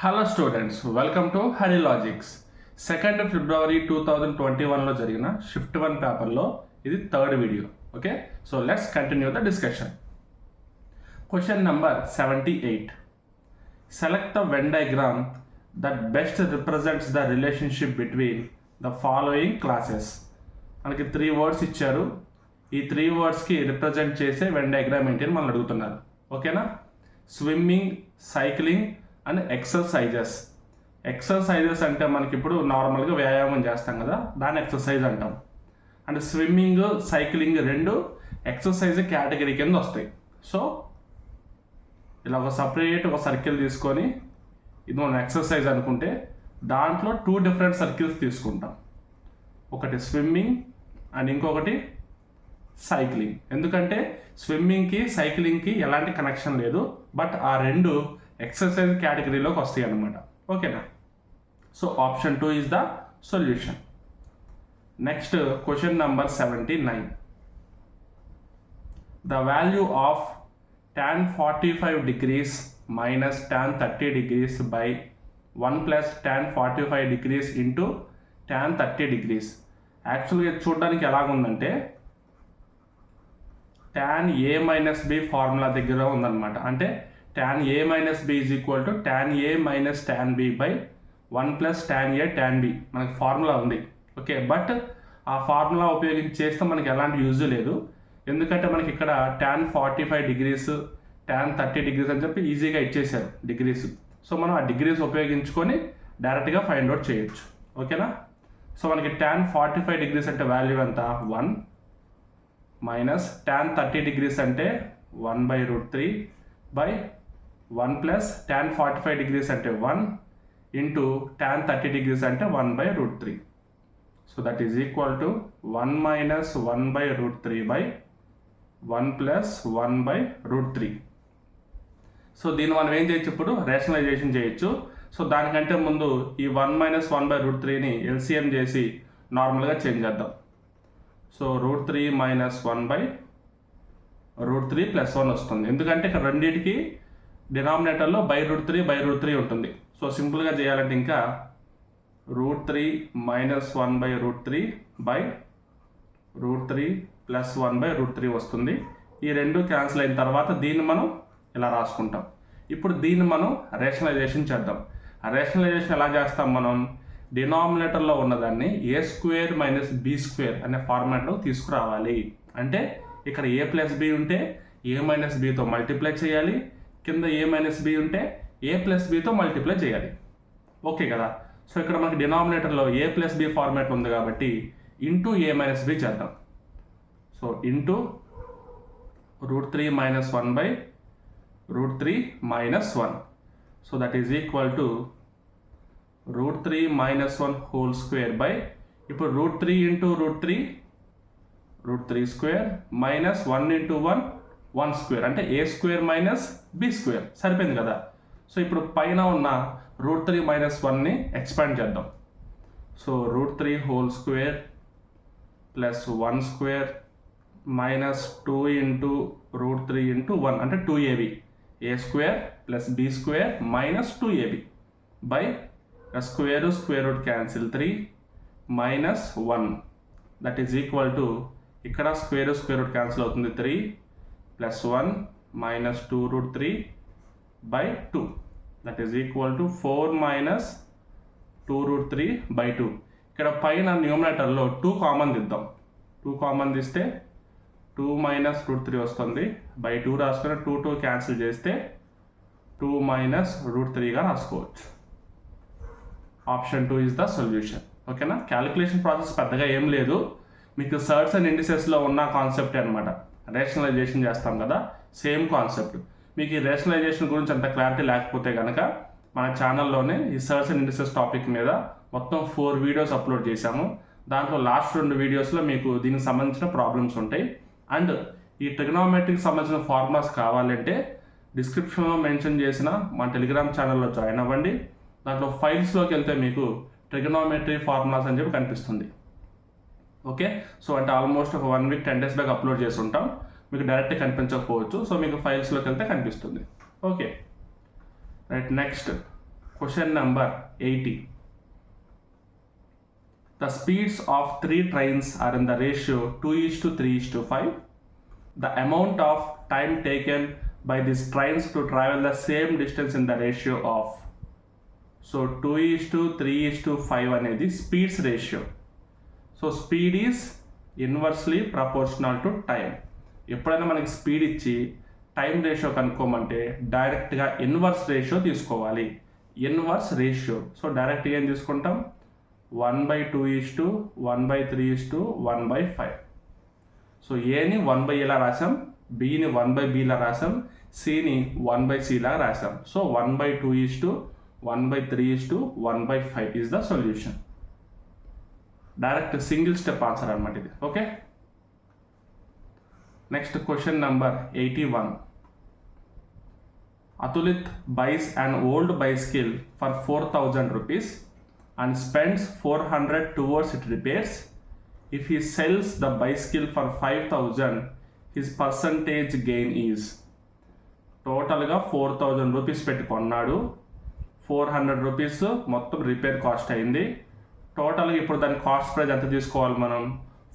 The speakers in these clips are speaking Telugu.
Hello students, welcome to Hari logics. 2 ఫిబ్రవరి 2021లో జరిగిన షిఫ్ట్ 1 పేపర్లో ఇది third video. Okay, so let's continue the discussion. Question number 78. Select the Venn diagram that best represents the relationship between the following classes. మనకి 3 వర్డ్స్ ఇచ్చారు. ఈ 3 వర్డ్స్కి రిప్రజెంట్ చేసే వెన్ డయాగ్రామ్ ఏంటి అని మనం అడుగుతున్నారు. ఓకేనా? స్విమ్మింగ్, సైక్లింగ్ అండ్ ఎక్సర్సైజెస్ అంటే మనకి ఇప్పుడు నార్మల్గా వ్యాయామం చేస్తాం కదా, దాన్ని ఎక్సర్సైజ్ అంటాం. అంటే స్విమ్మింగ్, సైక్లింగ్ రెండు ఎక్సర్సైజ్ కేటగిరీ కింద వస్తాయి. సో ఇలా ఒక సపరేట్ ఒక సర్కిల్ తీసుకొని ఇది మనం ఎక్సర్సైజ్ అనుకుంటే దాంట్లో 2 డిఫరెంట్ సర్కిల్స్ తీసుకుంటాం. ఒకటి స్విమ్మింగ్ అండ్ ఇంకొకటి సైక్లింగ్. ఎందుకంటే స్విమ్మింగ్కి సైక్లింగ్కి ఎలాంటి కనెక్షన్ లేదు, బట్ ఆ రెండు ఎక్సర్సైజ్ కేటగిరీలోకి వస్తాయి అన్నమాట. ఓకేనా? So option 2 is the solution. Next question number 79. The value of tan 45 degrees minus tan 30 degrees by 1 plus tan 45 degrees into tan 30 degrees. యాక్చువల్గా చూడడానికి ఎలాగుందంటే tan a minus b formula దగ్గర ఉందన్నమాట. అంటే tan a minus b is equal to tan a minus tan b by 1 plus tan a tan b మనకి ఫార్ములా ఉంది. ఓకే, బట్ ఆ ఫార్ములా ఉపయోగించి చేస్తే మనకి ఎలాంటి యూజ్ లేదు. ఎందుకంటే మనకి ఇక్కడ tan 45 degrees tan 30 degrees అని చెప్పి ఈజీగా ఇచ్చేసారు డిగ్రీస్. సో మనం ఆ డిగ్రీస్ ఉపయోగించుకొని డైరెక్ట్గా ఫైండ్ అవుట్ చేయొచ్చు. ఓకేనా? సో మనకి tan 45 degrees అంటే వాల్యూ ఎంత? 1 మైనస్ tan 30 degrees అంటే 1/√3 బై 1 ప్లస్ tan 45 degrees అంటే 1 ఇంటూ tan 30 degrees అంటే 1/√3. So that is equal to 1 minus 1/√3 by 1 plus 1/√3. So దీన్ని మనం ఏం చేయొచ్చు, ఇప్పుడు రేషనలైజేషన్ చేయొచ్చు. సో దానికంటే ముందు ఈ 1 మైనస్ 1/√3ని ఎల్సిఎం చేసి నార్మల్గా చేంజ్ చేద్దాం. సో √3 మైనస్ 1/√3 ప్లస్ 1 వస్తుంది. ఎందుకంటే ఇక్కడ రెండింటికి డినామినేటర్లో √3 ఉంటుంది. సో సింపుల్గా చేయాలంటే ఇంకా √3 మైనస్ 1/√3 బై √3 ప్లస్ 1/√3 వస్తుంది. ఈ రెండు క్యాన్సిల్ అయిన తర్వాత దీన్ని మనం ఇలా రాసుకుంటాం. ఇప్పుడు దీన్ని మనం రేషనలైజేషన్ చేద్దాం. ఆ రేషనలైజేషన్ ఎలా చేస్తాం? మనం డినామినేటర్లో ఉన్నదాన్ని a² మైనస్ b² అనే ఫార్మాట్లో తీసుకురావాలి. అంటే ఇక్కడ a ప్లస్ b ఉంటే a మైనస్ bతో మల్టిప్లై చేయాలి, కింద a మైనస్ b ఉంటే a ప్లస్ bతో మల్టిప్లై చేయాలి. ఓకే కదా? సో ఇక్కడ మనకి డినామినేటర్లో a ప్లస్ b ఫార్మాట్ ఉంది కాబట్టి ఇంటూ a మైనస్ b చేద్దాం. So into √3 minus 1/√3 minus 1. So that is equal to √3 minus 1 whole square by ఇప్పుడు √3 ఇంటూ √3² మైనస్ 1 ఇంటూ 1 స్క్వేర్ అంటే a² మైనస్ b² సరిపోయింది కదా? సో ఇప్పుడు పైన ఉన్న √3 మైనస్ 1ని ఎక్స్పాండ్ చేద్దాం. So √3 whole square plus 1 square minus 2 into √3 into 1 అంటే 2ab a² plus b² minus 2ab by square root cancel 3 minus 1 that is equal to ఇక్కడ స్క్వేర్ రూట్ క్యాన్సిల్ అవుతుంది 3 plus 1 minus 2√3 by 2 that is equal to 4 minus 2√3 by 2. ఇక్కడ పైన న్యూమరేటర్లో 2 కామన్ దిద్దాం. 2 కామన్ తీస్తే 2 మైనస్ √3 వస్తుంది బై 2 రాసుకుని 2 క్యాన్సిల్ చేస్తే 2 మైనస్ √3గా రాసుకోవచ్చు. Option 2 is the solution. ఓకేనా? క్యాలిక్యులేషన్ ప్రాసెస్ పెద్దగా ఏం లేదు, మీకు సర్ట్స్ అండ్ ఇండిసెస్లో ఉన్న కాన్సెప్ట్ అనమాట. రేషనలైజేషన్ చేస్తాం కదా, సేమ్ కాన్సెప్ట్. మీకు ఈ రేషనలైజేషన్ గురించి అంత క్లారిటీ లేకపోతే కనుక మన ఛానల్లోనే ఈ సర్ట్స్ అండ్ ఇండిసెస్ టాపిక్ మీద మొత్తం 4 వీడియోస్ అప్లోడ్ చేశాము. దాంట్లో లాస్ట్ 2 వీడియోస్లో మీకు దీనికి సంబంధించిన ప్రాబ్లమ్స్ ఉంటాయి. అండ్ ఈ ట్రిగనోమెట్రీకి సంబంధించిన ఫార్ములాస్ కావాలంటే డిస్క్రిప్షన్లో మెన్షన్ చేసిన మా టెలిగ్రామ్ ఛానల్లో జాయిన్ అవ్వండి. దాంట్లో ఫైల్స్లోకి వెళ్తే మీకు ట్రిగనోమెట్రీ ఫార్ములాస్ అని చెప్పి కనిపిస్తుంది. ఓకే, సో అంటే ఆల్మోస్ట్ ఒక 1 వీక్ 10 డేస్ బ్యాక్ అప్లోడ్ చేసి ఉంటాం. మీకు డైరెక్ట్ కనిపించకపోవచ్చు, సో మీకు ఫైల్స్లోకి వెళ్తే కనిపిస్తుంది. Okay, right. Next Question number 80. The speeds of 3 trains are in the ratio 2:3:5. The amount of time taken by these trains to travel the same distance in the ratio of. So 2:3:5 అనేది speeds ratio. So speed is inversely proportional to time. ఎప్పుడైనా మనకి స్పీడ్ ఇచ్చి టైం రేషియో కనుక్కోమంటే డైరెక్ట్గా ఇన్వర్స్ రేషియో తీసుకోవాలి. Inverse ratio. సో డైరెక్ట్గా ఏం తీసుకుంటాం, 1/2:1/3:1/5. సో ఏని 1/a లా రాసాం, బిని 1/b లా రాసాం, సిని 1/c లా రాసాం. So 1/2:1/3:1/5 is the solution. Direct single step answer అనమాట ఇది. Okay, next question number 81. Atulit buys an old bicycle for 4,000 rupees and spends 400 towards its repairs. If he sells the bicycle for 5,000, his percentage gain is. టోటల్గా 4,000 రూపీస్ పెట్టి కొన్నాడు, 400 రూపీస్ మొత్తం రిపేర్ కాస్ట్ అయింది. టోటల్గా ఇప్పుడు దాని కాస్ట్ ప్రైస్ ఎంత తీసుకోవాలి, మనం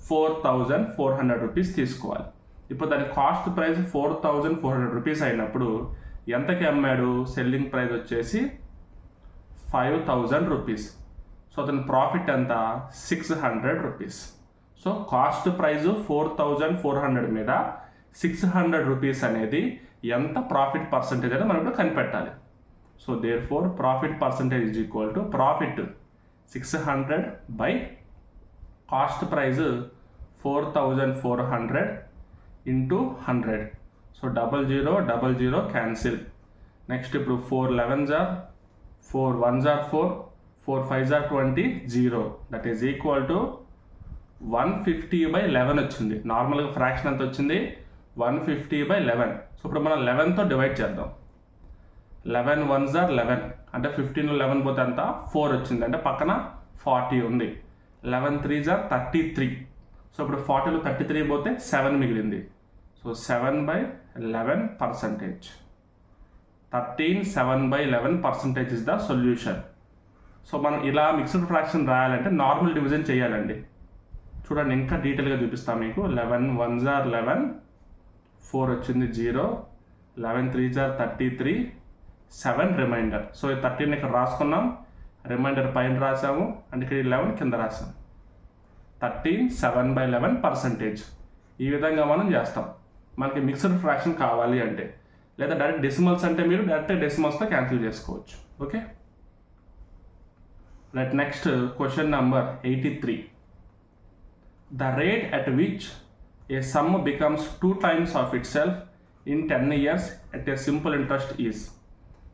4,400 రూపీస్ తీసుకోవాలి. ఇప్పుడు దాని కాస్ట్ ప్రైస్ 4,400 రూపీస్ అయినప్పుడు ఎంతకి అమ్మాడు, సెల్లింగ్ ప్రైస్ వచ్చేసి 5,000 రూపీస్. సో అతని ప్రాఫిట్ ఎంత, 600 రూపీస్. సో కాస్ట్ ప్రైస్ 4,400 మీద 600 రూపీస్ అనేది ఎంత ప్రాఫిట్ పర్సంటేజ్ అనేది మనం ఇప్పుడు కనిపెట్టాలి. So there four profit percentage is equal to profit 600 by cost price 4,400 into 100. So 0000 cancel. Next ఇప్పుడు 4 11s are 4 1s are 4 4 5s are 20 0. That is equal to 150/11 వచ్చింది. నార్మల్గా ఫ్రాక్షన్ ఎంత వచ్చింది, 150/11. సో ఇప్పుడు మనం 11తో డివైడ్ చేద్దాం. 11 1s are 11 అంటే 15 11 పోతే అంత 4 వచ్చింది, అంటే పక్కన 40 ఉంది. 11 3s are 33. సో ఇప్పుడు 40లో 33 పోతే 7 మిగిలింది. So 7/11%. 7/11% is the solution. So మనం ఇలా మిక్స్డ్ ఫ్రాక్షన్ రాయాలంటే నార్మల్ డివిజన్ చేయాలండి. చూడండి ఇంకా డీటెయిల్గా చూపిస్తాను మీకు. 11 1s are 11 4 వచ్చింది 0, 11 3s are 33, 7 రిమైండర్. సో ఈ 13 ఇక్కడ రాసుకున్నాం, రిమైండర్ పైన రాసాము, అంటే ఇక్కడ 11 కింద రాసాం. 7/11%. ఈ విధంగా మనం చేస్తాం మనకి మిక్స్డ్ ఫ్రాక్షన్ కావాలి అంటే. లేదా డైరెక్ట్ డెసిమల్స్ అంటే మీరు డైరెక్ట్ డెసిమల్స్తో క్యాన్సిల్ చేసుకోవచ్చు. Okay, right. Next question number 83. The rate at which a sum becomes 2 times of itself in 10 years at a simple interest is.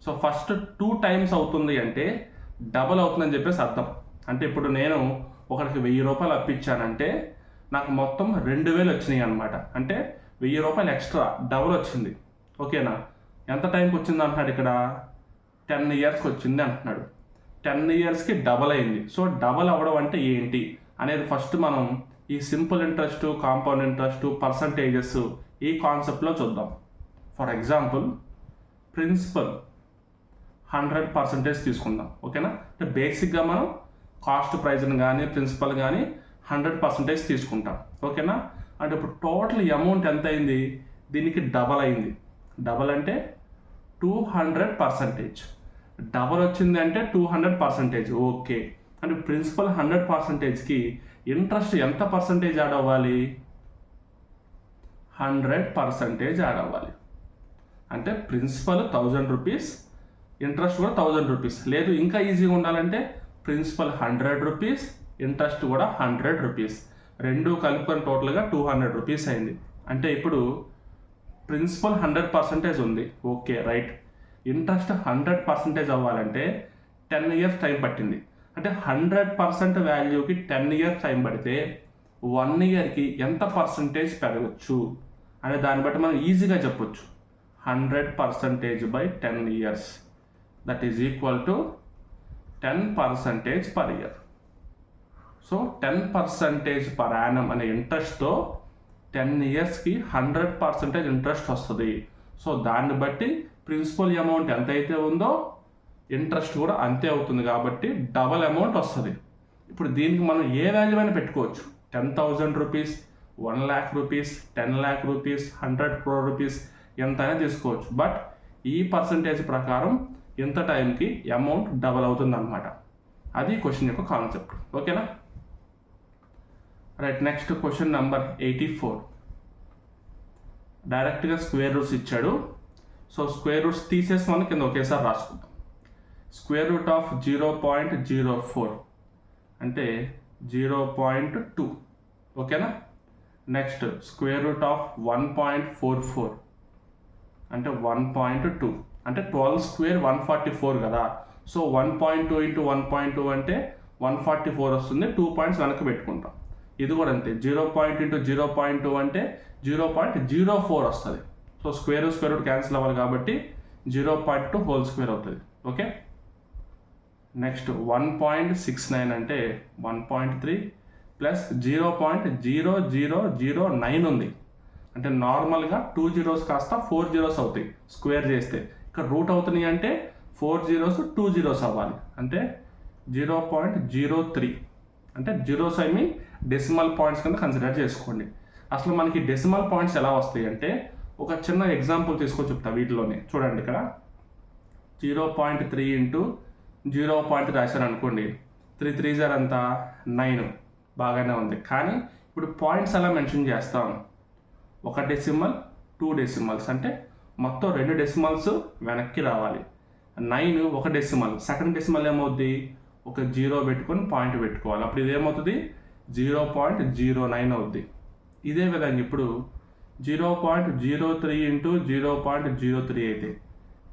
So first 2 times అవుతుంది అంటే డబల్ అవుతుందని చెప్పేసి అర్థం. అంటే ఇప్పుడు నేను ఒకరికి 1000 రూపాయలు అప్పించానంటే నాకు మొత్తం 2,000 వచ్చినాయి అనమాట. అంటే 1000 రూపాయలు ఎక్స్ట్రా డబల్ వచ్చింది. ఓకేనా, ఎంత టైంకి వచ్చింది అంటున్నాడు ఇక్కడ, 10 ఇయర్స్కి వచ్చింది అంటున్నాడు. 10 ఇయర్స్కి డబల్ అయింది. సో డబల్ అవ్వడం అంటే ఏంటి అనేది ఫస్ట్ మనం ఈ simple interest, compound interest, percentages ఈ కాన్సెప్ట్లో చూద్దాం. ఫర్ ఎగ్జాంపుల్ ప్రిన్సిపల్ 100% తీసుకుందాం. ఓకేనా, అంటే బేసిక్గా మనం కాస్ట్ ప్రైజ్ని కానీ ప్రిన్సిపల్ కానీ 100% తీసుకుంటాం. ఓకేనా, అంటే ఇప్పుడు టోటల్ అమౌంట్ ఎంత అయింది, దీనికి డబల్ అయింది. డబల్ అంటే 200%. డబల్ వచ్చింది అంటే 200%. ఓకే, అంటే ప్రిన్సిపల్ 100%కి ఇంట్రెస్ట్ ఎంత పర్సంటేజ్ యాడ్ అవ్వాలి, 100% యాడ్ అవ్వాలి. అంటే ప్రిన్సిపల్ 1000 రూపీస్, ఇంట్రెస్ట్ కూడా 1000 రూపీస్. లేదు ఇంకా ఈజీగా ఉండాలంటే ప్రిన్సిపల్ 100 రూపీస్, ఇంట్రెస్ట్ కూడా 100 రూపీస్, రెండు కలుపుకొని టోటల్గా 200 రూపీస్ అయింది. అంటే ఇప్పుడు ప్రిన్సిపల్ 100% ఉంది. Okay, right. ఇంట్రెస్ట్ 100% అవ్వాలంటే 10 ఇయర్స్ టైం పట్టింది. అంటే 100% వాల్యూకి 10 ఇయర్స్ టైం పడితే 1 ఇయర్కి ఎంత పర్సంటేజ్ పెరగచ్చు అనే దాన్ని బట్టి మనం ఈజీగా చెప్పొచ్చు. 100% by 10 years, that is equal to 10% per year. So 10% per annum అనే ఇంట్రెస్ట్తో 10 ఇయర్స్కి 100% ఇంట్రెస్ట్ వస్తుంది. సో దాన్ని బట్టి ప్రిన్సిపల్ అమౌంట్ ఎంత అయితే ఉందో ఇంట్రెస్ట్ కూడా అంతే అవుతుంది కాబట్టి డబల్ అమౌంట్ వస్తుంది. ఇప్పుడు దీనికి మనం ఏ వాల్యూ అయినా పెట్టుకోవచ్చు. 10,000 rupees, 1 lakh rupees, 10 lakh rupees, 100 crore rupees ఎంతైనా తీసుకోవచ్చు. బట్ ఈ పర్సంటేజ్ ప్రకారం ఇంత టైంకి అమౌంట్ డబల్ అవుతుంది అనమాట. అది క్వశ్చన్ యొక్క కాన్సెప్ట్. ఓకేనా? Right, next question number 84. డైరెక్ట్గా స్క్వేర్ రూట్స్ ఇచ్చాడు. సో స్క్వేర్ రూట్స్ తీసేసి మనం కింద ఒకేసారి రాసుకుందాం. స్క్వేర్ రూట్ ఆఫ్ 0.04 అంటే 0.2. ఓకేనా? నెక్స్ట్ స్క్వేర్ రూట్ ఆఫ్ 1.44 అంటే 1.2 అంటే 12 స్క్వేర్ 144 కదా. సో 1.2 ఇంటూ 1.2 అంటే 144 వస్తుంది. 2 పాయింట్స్ వెనక్కి పెట్టుకుంటాం. ఇది కూడా అంతే, 0. ఇంటూ 0.2 అంటే 0.04 వస్తుంది. సో స్క్వేర్ రూట్ క్యాన్సిల్ అవ్వాలి కాబట్టి 0.2 హోల్ స్క్వేర్ అవుతుంది. ఓకే, నెక్స్ట్ 1.69 అంటే 1.3 ప్లస్ 0.0009 ఉంది. అంటే నార్మల్గా 2 zeros కాస్త 4 zeros అవుతాయి స్క్వేర్ చేస్తే. ఇక్కడ రూట్ అవుతున్నాయి అంటే 4 zeros 2 zeros అవ్వాలి. అంటే 0.03 అంటే zeros I mean decimal points కింద కన్సిడర్ చేసుకోండి. అసలు మనకి డెసిమల్ పాయింట్స్ ఎలా వస్తాయి అంటే ఒక చిన్న ఎగ్జాంపుల్ తీసుకొని చెప్తా. వీటిలోనే చూడండి, ఇక్కడ 0.3 ఇంటూ 0.3 రాశాను అనుకోండి. 3 3s అంతా 9, బాగానే ఉంది. కానీ ఇప్పుడు పాయింట్స్ ఎలా మెన్షన్ చేస్తాం? 1 డెసిమల్ 2 డెసిమల్స్ అంటే మొత్తం 2 డెసిమల్స్ వెనక్కి రావాలి. 9 1 డెసిమల్, సెకండ్ డెసిమల్ ఏమవుద్ది? ఒక 0 పెట్టుకొని పాయింట్ పెట్టుకోవాలి. అప్పుడు ఇదేమవుతుంది? 0.09 అవుద్ది. ఇదే విధంగా ఇప్పుడు 0.03 ఇంటూ 0.03 అయితే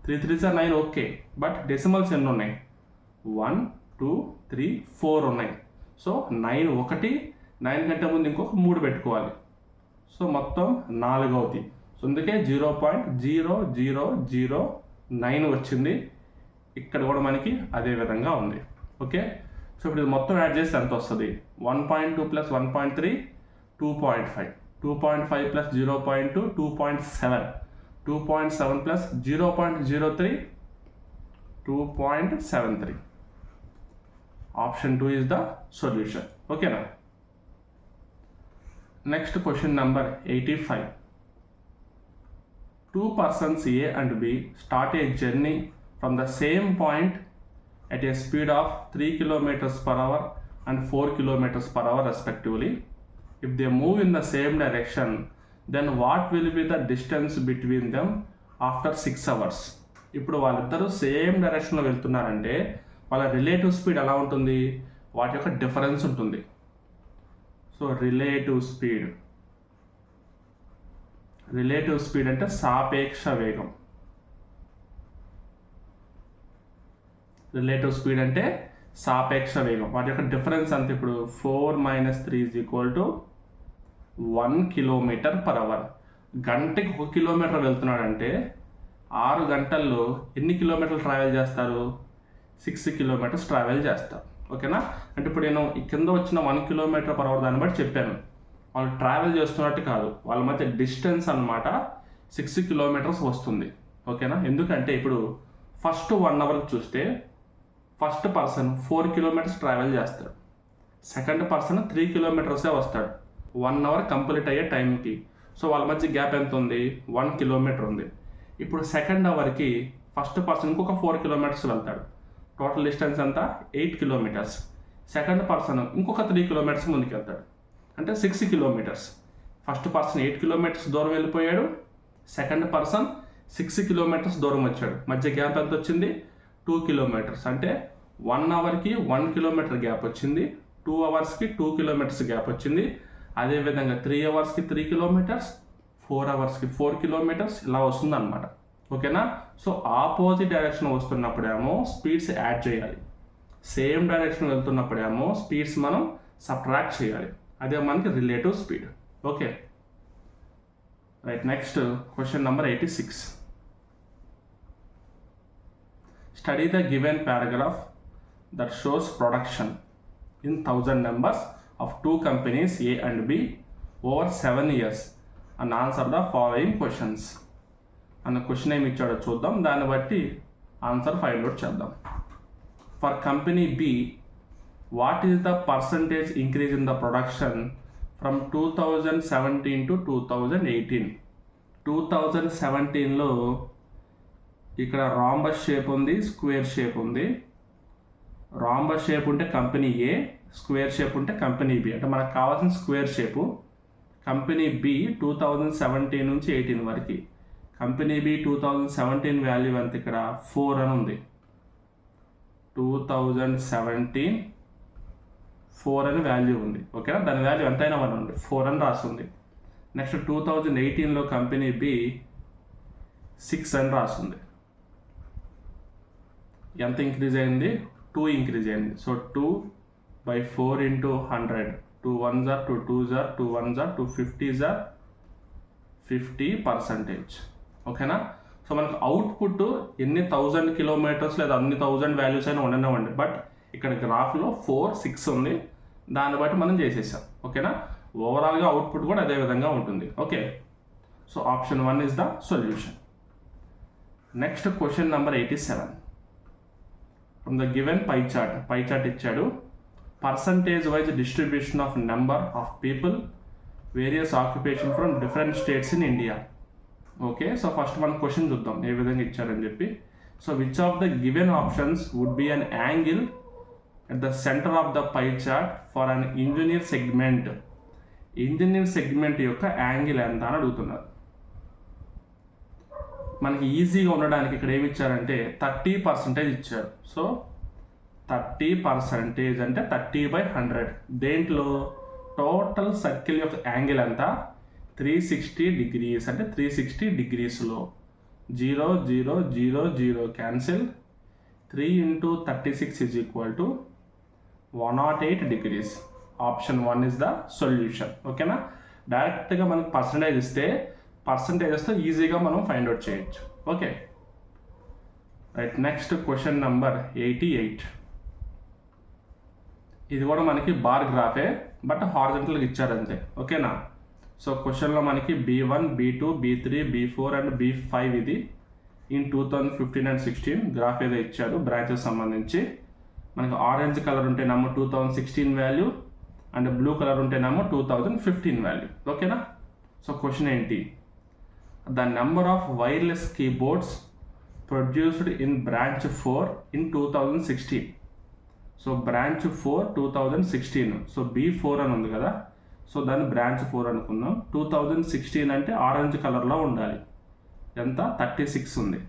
3 3s 9 ఓకే. బట్ డెసిమల్స్ ఎన్ని ఉన్నాయి? 1 2 3 4 ఉన్నాయి. సో 9 ఒకటి, 9 కంటే ముందు ఇంకొక 3 పెట్టుకోవాలి. సో మొత్తం 4 అవుతాయి. సో అందుకే 0.0009 వచ్చింది. ఇక్కడ కూడా మనకి అదే విధంగా ఉంది. ఓకే, సో ఇప్పుడు ఇది మొత్తం యాడ్ చేస్తే ఎంత వస్తుంది? 1.2 plus 1.3 2.5, 2.5 plus 0.2 2.7, 2.7 plus 0.03 2.73. Option 2 is the solution. ఓకేనా? Next question number 85. 2 persons A and B start a journey from the same point at a speed of 3 km/h and 4 km/h respectively. If they move in the same direction, then what will be the distance between them after 6 hours? ఇప్పుడు వాళ్ళిద్దరూ సేమ్ డైరెక్షన్లో వెళ్తున్నారంటే వాళ్ళ రిలేటివ్ స్పీడ్ ఎలా ఉంటుంది? వాటి యొక్క డిఫరెన్స్ ఉంటుంది. సో రిలేటివ్ స్పీడ్ అంటే సాపేక్ష వేగం. రిలేటివ్ స్పీడ్ అంటే సాపేక్ష వేగం. వాటి యొక్క డిఫరెన్స్ అంత. ఇప్పుడు 4 - 3 = 1 km/h. గంటకి 1 కిలోమీటర్ వెళ్తున్నాడంటే 6 గంటల్లో ఎన్ని కిలోమీటర్లు ట్రావెల్ చేస్తారు? 6 kilometers ట్రావెల్ చేస్తారు. ఓకేనా? అంటే ఇప్పుడు నేను ఈ కింద వచ్చిన 1 km/h దాన్ని బట్టి చెప్పాను. వాళ్ళు ట్రావెల్ చేస్తున్నట్టు కాదు, వాళ్ళ మధ్య డిస్టెన్స్ అన్నమాట 6 kilometers వస్తుంది. ఓకేనా? ఎందుకంటే ఇప్పుడు ఫస్ట్ 1 hour చూస్తే ఫస్ట్ పర్సన్ 4 kilometers ట్రావెల్ చేస్తాడు, సెకండ్ పర్సన్ 3 kilometers వస్తాడు 1 hour కంప్లీట్ అయ్యే టైంకి. సో వాళ్ళ మధ్య గ్యాప్ ఎంత ఉంది? 1 kilometer ఉంది. ఇప్పుడు సెకండ్ అవర్కి ఫస్ట్ పర్సన్ ఇంకొక 4 kilometers వెళ్తాడు. టోటల్ డిస్టెన్స్ అంతా 8 kilometers. సెకండ్ పర్సన్ ఇంకొక 3 kilometers ముందుకు వెళ్తాడు, అంటే 6 kilometers. ఫస్ట్ పర్సన్ 8 kilometers దూరం వెళ్ళిపోయాడు, సెకండ్ పర్సన్ 6 kilometers దూరం వచ్చాడు. మధ్య గ్యాప్ ఎంత వచ్చింది? 2 kilometers. అంటే 1 hourకి 1 kilometer గ్యాప్ వచ్చింది, 2 hoursకి 2 kilometers గ్యాప్ వచ్చింది. అదేవిధంగా 3 hoursకి 3 kilometers, 4 hoursకి 4 kilometers ఇలా వస్తుంది అనమాట. ఓకేనా? సో ఆపోజిట్ డైరెక్షన్ వస్తున్నప్పుడేమో స్పీడ్స్ యాడ్ చేయాలి, సేమ్ డైరెక్షన్ వెళ్తున్నప్పుడేమో స్పీడ్స్ మనం సబ్ట్రాక్ట్ చేయాలి. అదే మనకి relative speed. Okay, right. Next question number 86. Study the given paragraph that shows production in 1000 numbers of 2 companies A and B over 7 years and answer the following questions. అన్న క్వశ్చన్ ఏమి ఇచ్చాడో చూద్దాం. దాన్ని బట్టి ఆన్సర్ ఫైండ్ అవుట్ చేద్దాం. For company B, what is the percentage increase in the production from 2017 to 2018? 2017లో ఇక్కడ రాంబస్ షేప్ ఉంది, స్క్వేర్ షేప్ ఉంది. రాంబస్ షేప్ ఉంటే కంపెనీ ఏ, స్క్వేర్ షేప్ ఉంటే కంపెనీ బి. అంటే మనకు కావాల్సిన స్క్వేర్ షేపు కంపెనీ బి 2017 నుంచి 18 వరకు. కంపెనీ బి 2017 వాల్యూ ఎంత, ఇక్కడ 4 అని ఉంది. 2017 4 అని వాల్యూ ఉంది. ఓకేనా, దాని వాల్యూ ఎంతైనా ఉంది, 4 అని రాస్తుంది. నెక్స్ట్ 2018లో కంపెనీ బి 6 అని రాస్తుంది. ఎంత ఇంక్రీజ్ అయింది, 2 ఇంక్రీజ్ అయింది. So 2/4 into 100, 2 1s are 2 2s are 2 1s are 2 50s are 50%. ఓకేనా, సో మనకు అవుట్పుట్ ఎన్ని 1000 కిలోమీటర్స్ లేదా అన్ని 1000 వాల్యూస్ అయినా ఉండనివ్వండి, బట్ ఇక్కడ గ్రాఫ్లో 4 6 ఉంది, దాన్ని బట్టి మనం చేసేసాం. ఓకేనా, ఓవరాల్గా అవుట్పుట్ కూడా అదే విధంగా ఉంటుంది. Okay, so option 1 is the solution. Next question number 87. From the given pie chart ఇచ్చాడు. Percentage wise distribution of number of people various occupation from different states in India. Okay, so first మనం క్వశ్చన్ చూద్దాం ఏ విధంగా ఇచ్చారని చెప్పి. So which of the given options would be an angle at the center of the pie chart for an engineer segment? Engineer segment యొక్క యాంగిల్ ఎంత అని అడుగుతున్నారు. మనకి ఈజీగా ఉండడానికి ఇక్కడ ఏమి ఇచ్చారంటే 30% ఇచ్చారు. సో 30% అంటే 30/100. దేంట్లో టోటల్ సర్కిల్ యొక్క యాంగిల్ ఎంత, 360 degrees. అంటే 360 degreesలో 0 0 0 0 cancel. 3 into 36 is equal to 108 degrees. Option 1 is the solution. ఓకేనా, డైరెక్ట్గా మనకి పర్సంటేజెస్తో ఈజీగా మనం ఫైండ్ అవుట్ చేయొచ్చు. Okay right. Next question number 88. ఇది కూడా మనకి బార్ గ్రాఫే, బట్ హారిజంటల్గా ఇచ్చారంతే. ఓకేనా, సో క్వశ్చన్లో మనకి B1 B2 B3 B4 and B5 ఇది ఇన్ 2015 and 16 గ్రాఫ్ ఏదో ఇచ్చారు బ్రాంచెస్ సంబంధించి. మనకి ఆరెంజ్ కలర్ ఉంటేనేమో 2016 వాల్యూ అండ్ బ్లూ కలర్ ఉంటేనేమో 2015 వాల్యూ. ఓకేనా, సో క్వశ్చన్ ఏంటి, the number of wireless keyboards produced in branch 4 in 2016. So branch 4 2016, so B4 అని ఉంది కదా, సో దాన్ని బ్రాంచ్ 4 అనుకుందాం. 2016 అంటే ఆరెంజ్ కలర్లో ఉండాలి. ఎంత, 36 ఉంది.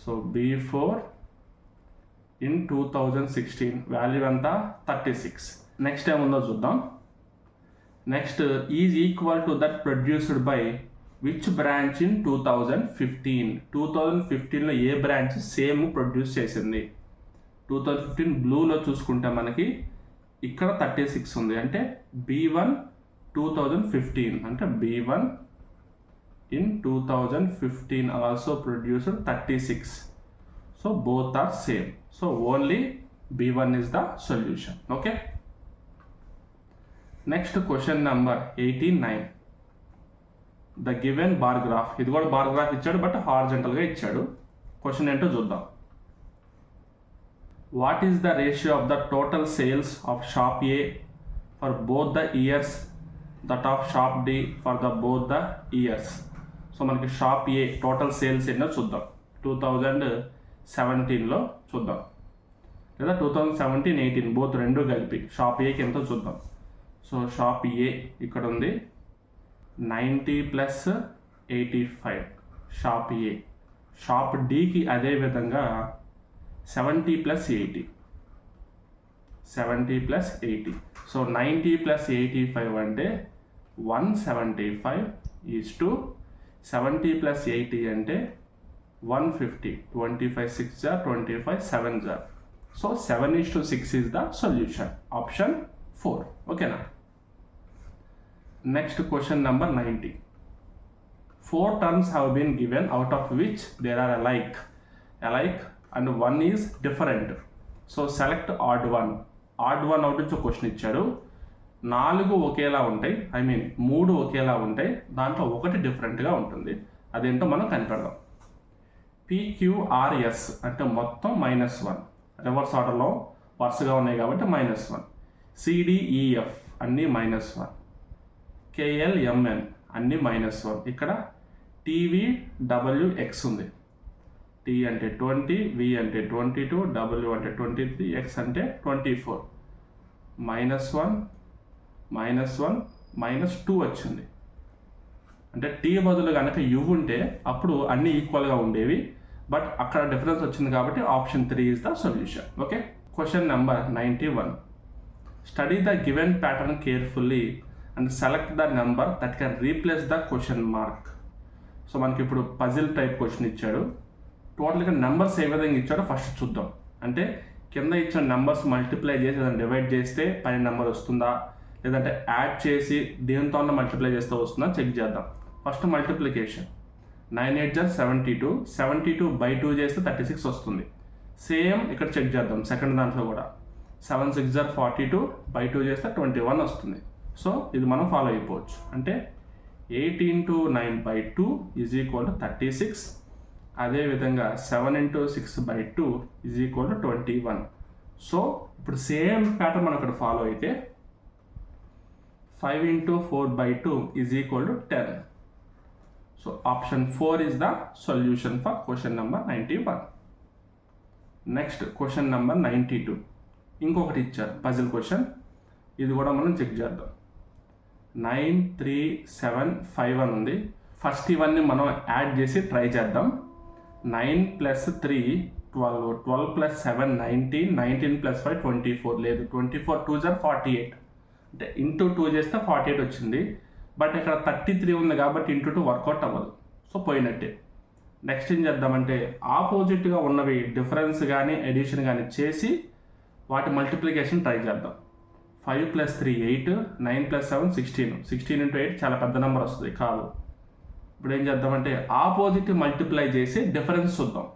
సో B4 ఇన్ 2016 వాల్యూ ఎంత, 36. నెక్స్ట్ ఏముందో చూద్దాం. Next is equal to that produced by which branch in 2015. 2015లో ఏ బ్రాంచ్ సేమ్ ప్రొడ్యూస్ చేసింది. 2015 బ్లూలో చూసుకుంటే మనకి ఇక్కడ 36 ఉంది. అంటే B1 2015 అంటే B1 in 2015 also produced 36. So both are same. So only B1 is the solution. Okay. Next question number 89. The given bar graph. ఇది కూడా బార్ గ్రాఫ్ ఇచ్చాడు, బట్ హారిజంటల్గా ఇచ్చాడు. క్వశ్చన్ ఏంటో చూద్దాం. What is the ratio of the total sales of shop A for both the years, that of shop D for the both the years? So మనకి షాప్ ఏ టోటల్ సేల్స్ ఎన్నో చూద్దాం. 2017లో చూద్దాం, లేదా 2017-18 బోత్ రెండు కలిపి షాప్ ఏకి ఎంతో చూద్దాం. సో షాప్ ఏ ఇక్కడ ఉంది 90 + 85 షాప్ ఏ. షాప్ డికి అదే విధంగా 70 + 80. 70 + 80. సో 90 + 85 అంటే 175 ఈజ్ టు 70 + 80 అంటే 150. 25 6 are 25 7s are. So 7:6 is the solution. Option 4. Okay na. Next question number 90. 4 terms have been given, out of which there are alike and one is different. So select odd one. Odd one out నుంచి క్వశ్చన్ ఇచ్చారు. 4 ఒకేలా ఉంటాయి, 3 ఒకేలా ఉంటాయి, దాంట్లో ఒకటి డిఫరెంట్గా ఉంటుంది. అదేంటో మనం కనిపెడదాం. PQRS అంటే మొత్తం -1, రివర్స్ ఆర్డర్లో వరుసగా ఉన్నాయి కాబట్టి -1. CDEF అన్నీ -1. KLMN అన్నీ -1. ఇక్కడ TVWX ఉంది. T అంటే 20, V అంటే 22, W అంటే 23, X అంటే 24. -1, -1, -2 వచ్చింది. అంటే T బదులు కనుక U ఉంటే అప్పుడు అన్నీ ఈక్వల్గా ఉండేవి. బట్ అక్కడ డిఫరెన్స్ వచ్చింది కాబట్టి option 3 is the solution. Okay, question number 91. Study the given pattern carefully and select the number that can replace the question mark. So మనకి ఇప్పుడు పజిల్ టైప్ క్వశ్చన్ ఇచ్చాడు. టోటల్గా నెంబర్స్ ఏ విధంగా ఇచ్చాడో ఫస్ట్ చూద్దాం. అంటే కింద ఇచ్చిన నెంబర్స్ మల్టిప్లై చేసి దాన్ని డివైడ్ చేస్తే పైన నెంబర్ వస్తుందా, లేదంటే యాడ్ చేసి దేనితో మల్టిప్లై చేస్తే వస్తుందా చెక్ చేద్దాం. First multiplication. 9 8 = 72, 72/2 చేస్తే 36 వస్తుంది. సేమ్ ఇక్కడ చెక్ చేద్దాం సెకండ్ దాంట్లో కూడా. 7 6 = 42/2 చేస్తే 21 వస్తుంది. సో ఇది మనం ఫాలో అయిపోవచ్చు. అంటే 8 × 9/2 = 36. అదేవిధంగా 7 × 6/2 = 21. సో ఇప్పుడు సేమ్ ప్యాటర్న్ మనం ఇక్కడ ఫాలో అయితే 5 × 4/2 = 10. So option 4 is the solution for question number 91. Next question number 92. ఇంకొకటి ఇచ్చారు పజిల్ క్వశ్చన్. ఇది కూడా మనం చెక్ చేద్దాం. 9 3 7 5 అని ఉంది. ఫస్ట్ ఇవన్నీ మనం యాడ్ చేసి ట్రై చేద్దాం. 9 + 3 12, 12 + 7 19, 19 + 5 24. లేదు, 24 2 = 48. అంటే ఇంటూ 2 చేస్తే 48 వచ్చింది. బట్ ఇక్కడ 33 ఉంది కాబట్టి ఇంటూ 2 వర్కౌట్ అవ్వదు. సో పోయినట్టే. నెక్స్ట్ ఏం చేద్దామంటే ఆపోజిట్గా ఉన్నవి డిఫరెన్స్ కానీ ఎడిషన్ కానీ చేసి వాటి మల్టిప్లికేషన్ ట్రై చేద్దాం. 5 + 3 8, 9 + 7 16. 16 × 8 చాలా పెద్ద నెంబర్ వస్తుంది కాదు. ఇప్పుడు ఏం చేద్దామంటే ఆపోజిట్ మల్టిప్లై చేసి డిఫరెన్స్ చూద్దాం.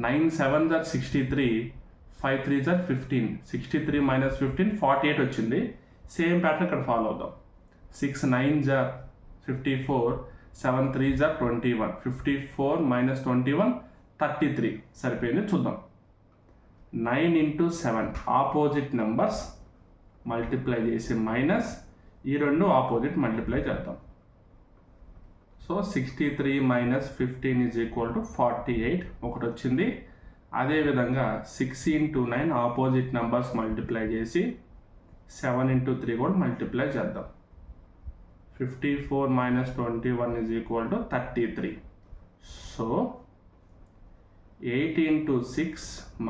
9 7 = 63, 5 3 = 15. 63 - 15 48 వచ్చింది. సేమ్ ప్యాటర్న్ ఇక్కడ ఫాలో అవుదాం. 6 9 = 54, 7 3 = 21. 54 - 21 33 సరిపోయింది. చూద్దాం. 9 × 7 ఆపోజిట్ నెంబర్స్ మల్టిప్లై చేసి మైనస్ ఈ రెండు ఆపోజిట్ మల్టిప్లై చేద్దాం. సో 63 - 15 = 48 ఒకటి వచ్చింది. అదేవిధంగా 6 × 9 ఆపోజిట్ నెంబర్స్ మల్టిప్లై చేసి 7 × 3 కూడా మల్టిప్లై చేద్దాం. 54 - 21 = 33. So 8 × 6 -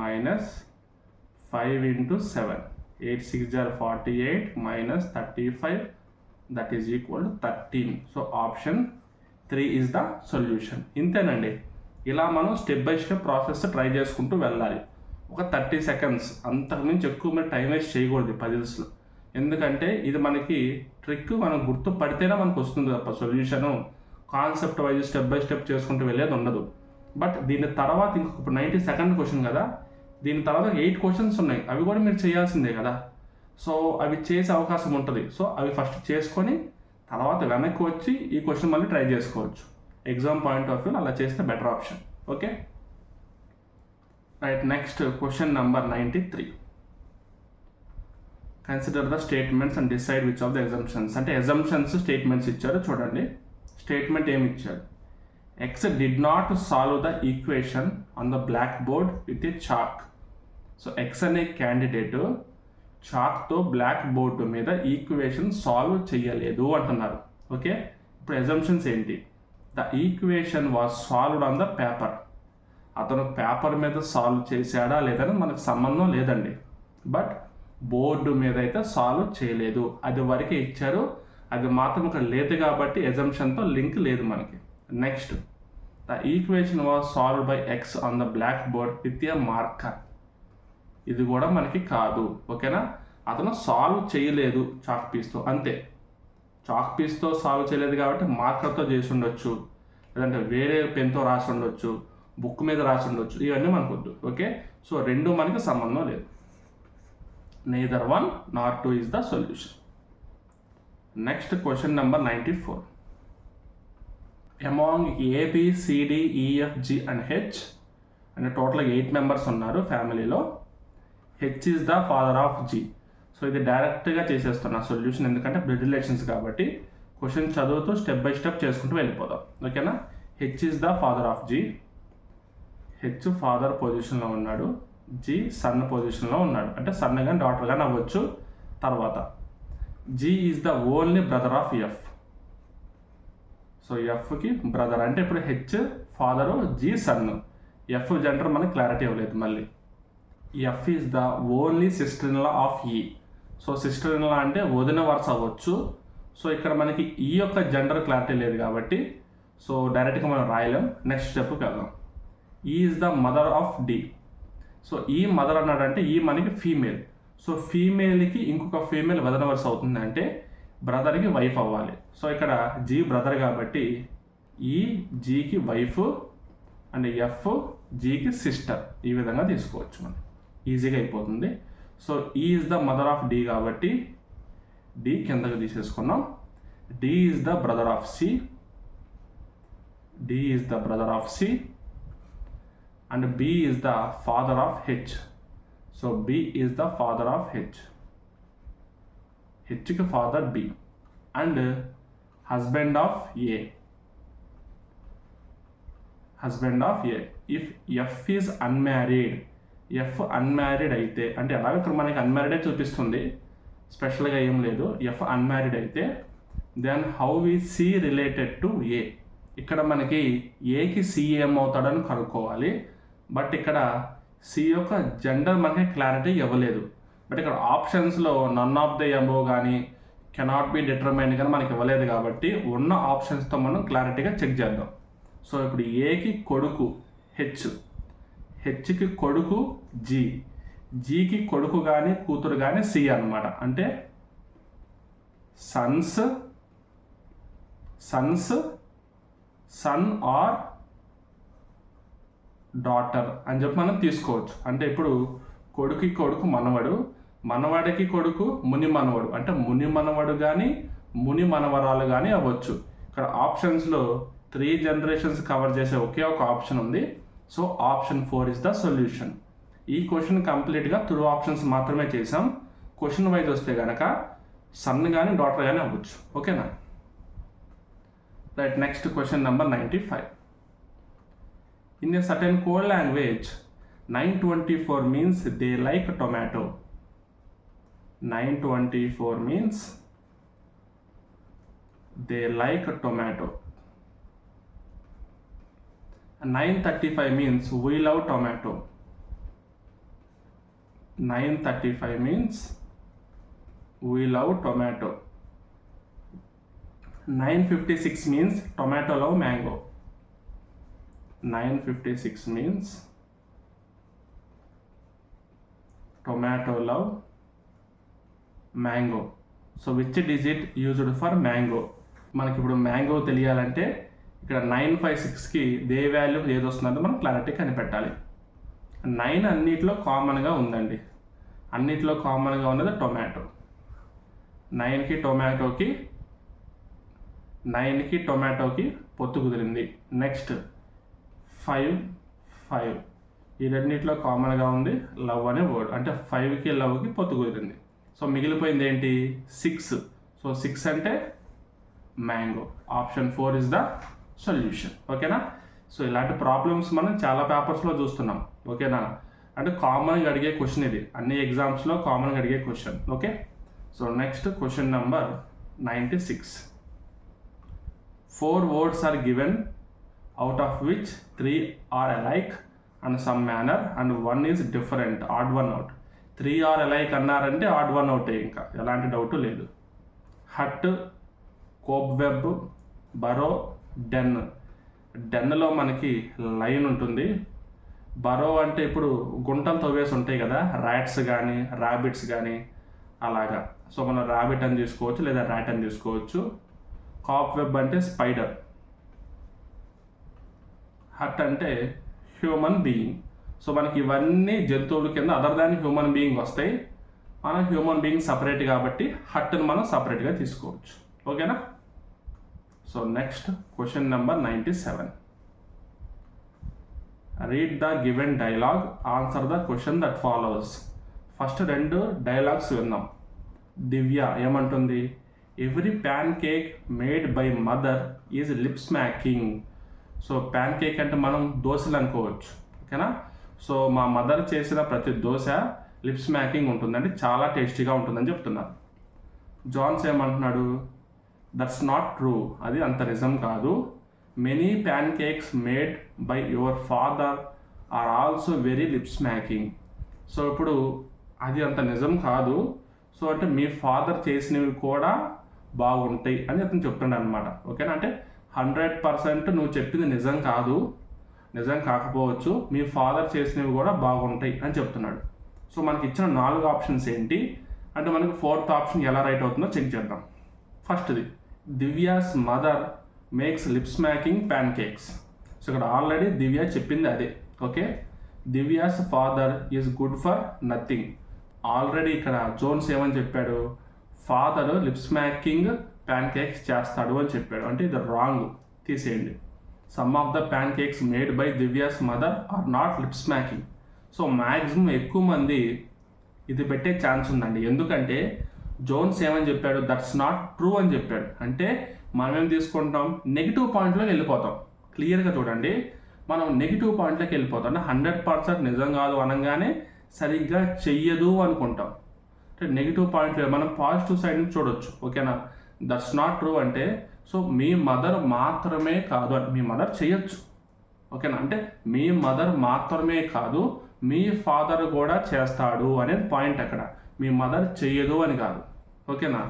5 × 7. 8 6 = 48 - 35 that is equal to 13. So option 3 is the solution. ఇంతేనండి. ఇలా మనం step by step process try చేసుకుంటూ వెళ్ళాలి. ఒక 30 seconds అంతకుమించి ఎక్కువ మీరు టైం వేస్ట్ చేయకూడదు పజిల్స్లో. ఎందుకంటే ఇది మనకి ట్రిక్ మనం గుర్తుపడితేనే మనకు వస్తుంది తప్ప solution concept wise step by step చేసుకుంటూ వెళ్ళేది ఉండదు. బట్ దీని తర్వాత ఇంకొక 92nd క్వశ్చన్ కదా, దీని తర్వాత 8 questions ఉన్నాయి. అవి కూడా మీరు చేయాల్సిందే కదా. సో అవి చేసే అవకాశం ఉంటుంది. సో అవి ఫస్ట్ చేసుకొని తర్వాత వెనక్కి వచ్చి ఈ క్వశ్చన్ మళ్ళీ ట్రై చేసుకోవచ్చు. ఎగ్జామ్ పాయింట్ ఆఫ్ వ్యూ అలా చేస్తే better option. Okay right. Next question number 93. Consider the statements and decide which of the assumptions. అంటే ఎజంప్షన్స్ స్టేట్మెంట్స్ ఇచ్చారు. చూడండి స్టేట్మెంట్ ఏమి ఇచ్చాడు. X did not solve the equation on the black board with a chalk. So X అనే క్యాండిడేటు చాక్తో బ్లాక్ బోర్డు మీద ఈక్వేషన్ సాల్వ్ చేయలేదు అంటున్నారు. ఓకే, ఇప్పుడు ఎజంప్షన్స్ ఏంటి? The equation was solved on the paper. అతను పేపర్ మీద సాల్వ్ చేశాడా లేదని మనకు సంబంధం లేదండి. బట్ బోర్డు మీద అయితే సాల్వ్ చేయలేదు. అది వరకే ఇచ్చారు. అది మాత్రం ఇక్కడ లేదు కాబట్టి ఎజంప్షన్తో లింక్ లేదు మనకి. Next the equation was solved by X on the black board with a marker. ఇది కూడా మనకి కాదు. ఓకేనా, అతను సాల్వ్ చేయలేదు చాక్ పీస్తో, అంతే. చాక్ పీస్తో సాల్వ్ చేయలేదు కాబట్టి మార్కర్తో చేసి ఉండొచ్చు, లేదంటే వేరే పెన్తో రాసి ఉండొచ్చు, బుక్ మీద రాసి ఉండొచ్చు. ఇవన్నీ మనకు వద్దు. ఓకే, సో రెండు మనకి సంబంధం లేదు. Neither 1 nor 2 is the solution. Next question number 94. Among ABCDEFG and H అంటే టోటల్గా 8 మెంబర్స్ ఉన్నారు ఫ్యామిలీలో. H is the father of G. So ఇది డైరెక్ట్గా చేసేస్తున్నా సొల్యూషన్, ఎందుకంటే బ్లడ్ రిలేషన్స్ కాబట్టి క్వశ్చన్ చదువుతూ స్టెప్ బై స్టెప్ చేసుకుంటూ వెళ్ళిపోదాం. ఓకేనా. H is the father of G. H father పొజిషన్లో ఉన్నాడు, జీ సన్ పొజిషన్లో ఉన్నాడు, అంటే సన్ కానీ డాటర్ కానీ అవ్వచ్చు. తర్వాత G is the only brother of F. So ఎఫ్కి బ్రదర్ అంటే ఇప్పుడు H father, G son. F gender మనకి క్లారిటీ ఇవ్వలేదు మళ్ళీ. F is the only sister in law of E. So sister in law అంటే వదిన వరుస అవ్వచ్చు. సో ఇక్కడ మనకి ఈ యొక్క జెండర్ క్లారిటీ లేదు కాబట్టి సో డైరెక్ట్గా మనం రాయలేం. నెక్స్ట్ స్టెప్కి వెళ్దాం. E is the mother of D. So E mother అన్నాడంటే ఈ మనకి ఫీమేల్. సో ఫీమేల్కి ఇంకొక ఫీమేల్ వదిన వరుస అవుతుంది అంటే బ్రదర్కి వైఫ్ అవ్వాలి. సో ఇక్కడ జీ బ్రదర్ కాబట్టి ఈ జీకి వైఫ్ అండ్ ఎఫ్ జీకి సిస్టర్, ఈ విధంగా తీసుకోవచ్చు మనం, ఈజీగా అయిపోతుంది. So E is the mother of D కాబట్టి డి కిందకి తీసేసుకున్నాం. D is the brother of C. D is the brother of C and B is the father of H. So B is the father of H. హెచ్కి father B and husband of A. Husband of A. If F is unmarried, F unmarried అయితే అంటే ఎలాగో ఇక్కడ మనకి అన్మ్యారీడే చూపిస్తుంది, స్పెషల్గా ఏం లేదు. ఎఫ్ అన్మ్యారీడ్ అయితే then how we C related to A. ఇక్కడ మనకి ఏకి సి ఏమవుతాడని కనుక్కోవాలి. బట్ ఇక్కడ సి యొక్క జెండర్ మనకి క్లారిటీ ఇవ్వలేదు. బట్ ఇక్కడ ఆప్షన్స్లో నన్ ఆఫ్ ద అబోవ్ కానీ కెనాట్ బి డిటర్మైన్డ్ కానీ మనకి ఇవ్వలేదు కాబట్టి ఉన్న ఆప్షన్స్తో మనం క్లారిటీగా చెక్ చేద్దాం. సో ఇప్పుడు ఏకి కొడుకు హెచ్, హెచ్కి కొడుకు జీ, జీకి కొడుకు కానీ కూతురు కానీ సి అన్నమాట. అంటే సన్స్ సన్ ఆర్ డాటర్ అని చెప్పి మనం తీసుకోవచ్చు. అంటే ఇప్పుడు కొడుకు కొడుకు మనవడు, మనవాడికి కొడుకు ముని మనవడు, అంటే ముని మనవడు కానీ ముని మనవరాలు కానీ అవ్వచ్చు. ఇక్కడ ఆప్షన్స్లో 3 జనరేషన్స్ కవర్ చేసే ఒకే ఒక ఆప్షన్ ఉంది. So option 4 is the solution. ఈ క్వశ్చన్ కంప్లీట్గా 2 ఆప్షన్స్ మాత్రమే చేసాం. క్వశ్చన్ వైజ్ వస్తే కనుక సన్ కానీ డాటర్ కానీ అవ్వచ్చు. ఓకేనా. Right. Next question number 95. In a certain code language 924 means they like tomato. 924 means they like tomato. 935 means we love tomato. 935 means we love tomato. 956 means tomato love mango. 956 means tomato love mango. So which digit used for mango? మనకి ఇప్పుడు మ్యాంగో తెలియాలంటే ఇక్కడ 956కి దే వాల్యూ ఏది వస్తుందంటే మనం క్లారిటీ కనిపెట్టాలి. 9 అన్నిట్లో కామన్గా ఉందండి, అన్నిట్లో కామన్గా ఉన్నది టొమాటో. 9కి టొమాటోకి పొత్తు కుదిరింది. నెక్స్ట్ 5 ఈ రెండింటిలో కామన్గా ఉంది లవ్ అనే వర్డ్, అంటే 5కి లవ్కి పొత్తు కుదిరింది. సో మిగిలిపోయింది ఏంటి 6. సో 6 అంటే mango. Option 4 is the solution. ఓకేనా. సో ఇలాంటి ప్రాబ్లమ్స్ మనం చాలా పేపర్స్లో చూస్తున్నాం. ఓకేనా. అంటే కామన్గా అడిగే క్వశ్చన్ ఇది, అన్ని ఎగ్జామ్స్లో కామన్గా అడిగే question. Okay. So next question number 96. 4 words are given out of which 3 are alike and some manner and 1 is different, odd one out. 3 are alike అన్నారంటే odd one out, ఇంకా ఎలాంటి డౌట్ లేదు. Hot, కోబ్వెబ్, బరో, den. డెన్లో మనకి లైన్ ఉంటుంది. బరో అంటే ఇప్పుడు గుంటలు తవ్వేసి ఉంటాయి కదా, ర్యాట్స్ కానీ ర్యాబిట్స్ కానీ అలాగా. సో మనం ర్యాబిట్ అని తీసుకోవచ్చు లేదా ర్యాట్ అని తీసుకోవచ్చు. కాబ్వెబ్ అంటే స్పైడర్. హట్ అంటే హ్యూమన్ బీయింగ్. సో మనకి ఇవన్నీ జంతువుల కింద అదర్ దాన్ హ్యూమన్ బీయింగ్ వస్తాయి. మనం హ్యూమన్ బీయింగ్ సపరేట్ కాబట్టి హట్ని మనం సపరేట్గా తీసుకోవచ్చు. ఓకేనా. So next question number 97. Read the given dialogue, answer the question that follows. First 2 dialogues విన్నాం. దివ్య ఏమంటుంది? Every pan cake made by mother is lip smacking. So pan cake అంటే మనం దోశలు అనుకోవచ్చు, ఓకేనా. సో మా మదర్ చేసిన ప్రతి దోశ లిప్ స్మాకింగ్ ఉంటుంది, అంటే చాలా టేస్టీగా ఉంటుందని చెప్తున్నారు. జాన్స్ ఏమంటున్నాడు? దట్స్ నాట్ ట్రూ, అది అంత నిజం కాదు. Many pan cakes made by your father are also very lip smacking. So ఇప్పుడు అది అంత నిజం కాదు, సో అంటే మీ ఫాదర్ చేసినవి కూడా బాగుంటాయి అని అతను చెప్తున్నాడు అనమాట, ఓకేనా. అంటే 100% నువ్వు చెప్పింది నిజం కాదు, నిజం కాకపోవచ్చు, మీ ఫాదర్ చేసినవి కూడా బాగుంటాయి అని చెప్తున్నాడు. సో మనకి ఇచ్చిన 4 ఆప్షన్స్ ఏంటి అంటే మనకి 4th ఆప్షన్ ఎలా రైట్ అవుతుందో చెక్ చేద్దాం. ఫస్ట్ది, Divya's mother makes lip smacking pan cakes. So ఇక్కడ ఆల్రెడీ దివ్య చెప్పింది అదే, okay. Divya's father is good for nothing. Already ఇక్కడ జోన్స్ ఏమని చెప్పాడు? Father lip smacking pan cakes చేస్తాడు అని చెప్పాడు, అంటే ఇది రాంగ్, తీసేయండి. Some of the pan cakes made by Divya's mother are not lip smacking. So maximum ఎక్కువ మంది ఇది పెట్టే ఛాన్స్ ఉందండి, ఎందుకంటే జోన్స్ ఏమని చెప్పాడు? దట్స్ నాట్ ట్రూ అని చెప్పాడు. అంటే మనం ఏం తీసుకుంటాం? నెగిటివ్ పాయింట్లోకి వెళ్ళిపోతాం. క్లియర్గా చూడండి, మనం నెగిటివ్ పాయింట్లోకి వెళ్ళిపోతాం. అంటే 100% నిజం కాదు అనగానే సరిగ్గా చెయ్యదు అనుకుంటాం. అంటే నెగిటివ్ పాయింట్లో మనం పాజిటివ్ సైడ్ని చూడొచ్చు, ఓకేనా. దట్స్ నాట్ ట్రూ అంటే సో మీ మదర్ మాత్రమే కాదు అని, మీ మదర్ చేయొచ్చు, ఓకేనా. అంటే మీ మదర్ మాత్రమే కాదు, మీ ఫాదర్ కూడా చేస్తాడు అనేది పాయింట్ అక్కడ. మీ మదర్ చెయ్యదు అని కాదు, ఓకేనా.